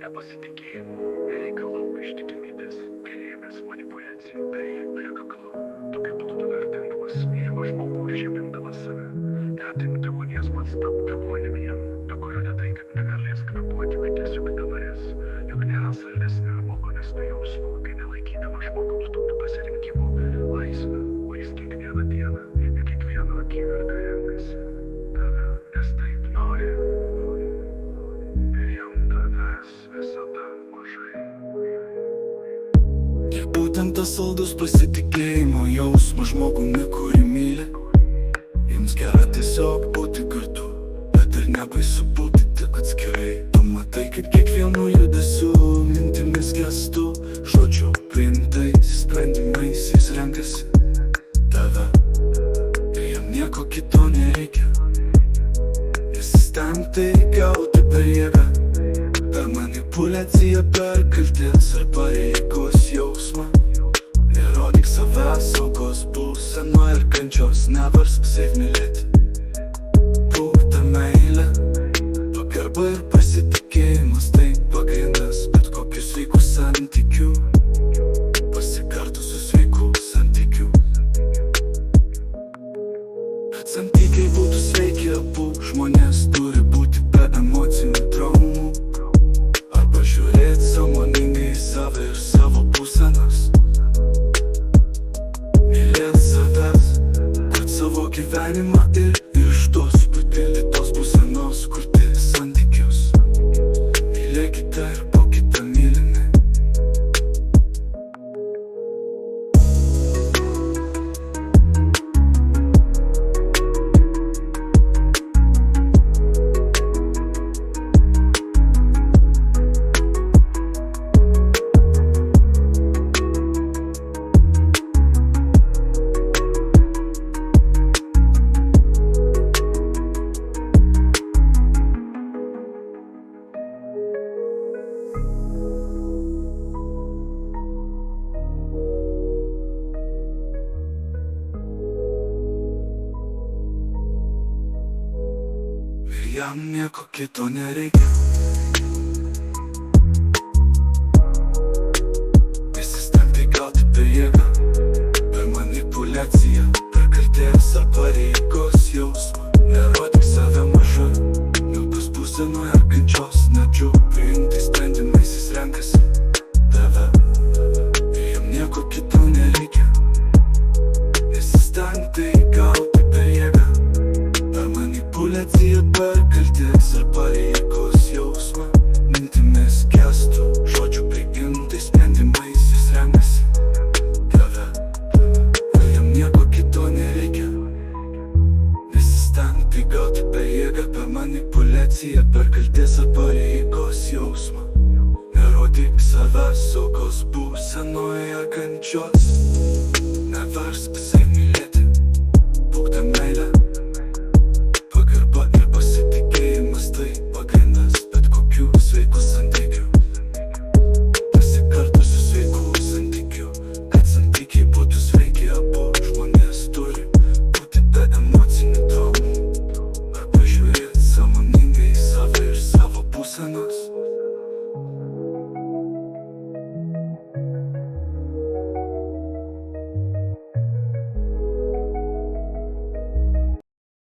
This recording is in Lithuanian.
nepasitikėjimo, nereikalauja ištikimybės, gėrėmės manipuliacijų bei akaklo. Tokiu būdu nuvertindamas mylimą žmogų ir žemindamas save. Net demonijas pats taptų demonimi, be kurio netai kaip negalės kvėpuoti, bet tiesiog nenorės. Juk nėra saldesnio ir malonesnio jausmo, kai nelaikydama žmogaus tokio pasirinkimo laisvę, o jis kiekvieną dieną ir kiekvieną akimirką renkasi tave, nes taip nori. Ir jam tavęs visada mažai. Ir būtent tas saldus pasitikėjimo jausmas žmogumi, kurį myli. Jums gera tiesiog būti kartu, bet ir nebaisu būti tik atskirai. Tu matai, kaip kiekvienu judesiu, mintimis, gestu, žodžiu priimtais sprendimais jis renkasi tave. Ir jam nieko kito nereikia. Jis stengtai gauti per jėgą, per manipuliaciją, per kaltės ar pareigos jausmą. Įrodyk savęs saugos būsenoje ir kančios, neversk sav mylėti. Būta meilė, pagarba ir pasitikėjimas, tai pagrindas bet kokių sveikų santykių, pasikartusių sveikų santykių. Kad santykiai būtų sveiki, abu žmonės turi būti be emocinių traumų, arba žiūrėti sąmoningai į save ir savo būsenas. Mylėt savęs, kurt savo gyvenimą ir iš tos papildytos būsenos kurti santykius. Mylėkite ir būkite mylimi. Ir jam nieko kito nereikia. Nesistengti gauti per jėgą, per manipuliaciją, per kaltės ar pareigos jausmą. Nerodyk save maža, nebus būsenoje ar kančios, nedžiūk priimtais sprendimais jis renkasi tave. Ir jam nieko kito nereikia. Nesistengti gauti per jėgą, per manipuliaciją, per kaltės ar pareigos jausmą. Mintimis, gestu, žodžiu prigimtais sprendimais jis renkasi tave. Ir jam nieko kito nereikia. Nesistengti gauti per jėgą, per manipuliaciją, per kaltės ar pareigos jausmą. Nerodyk savęs saugos būsenoje ar kančios, neversk sav mylėti.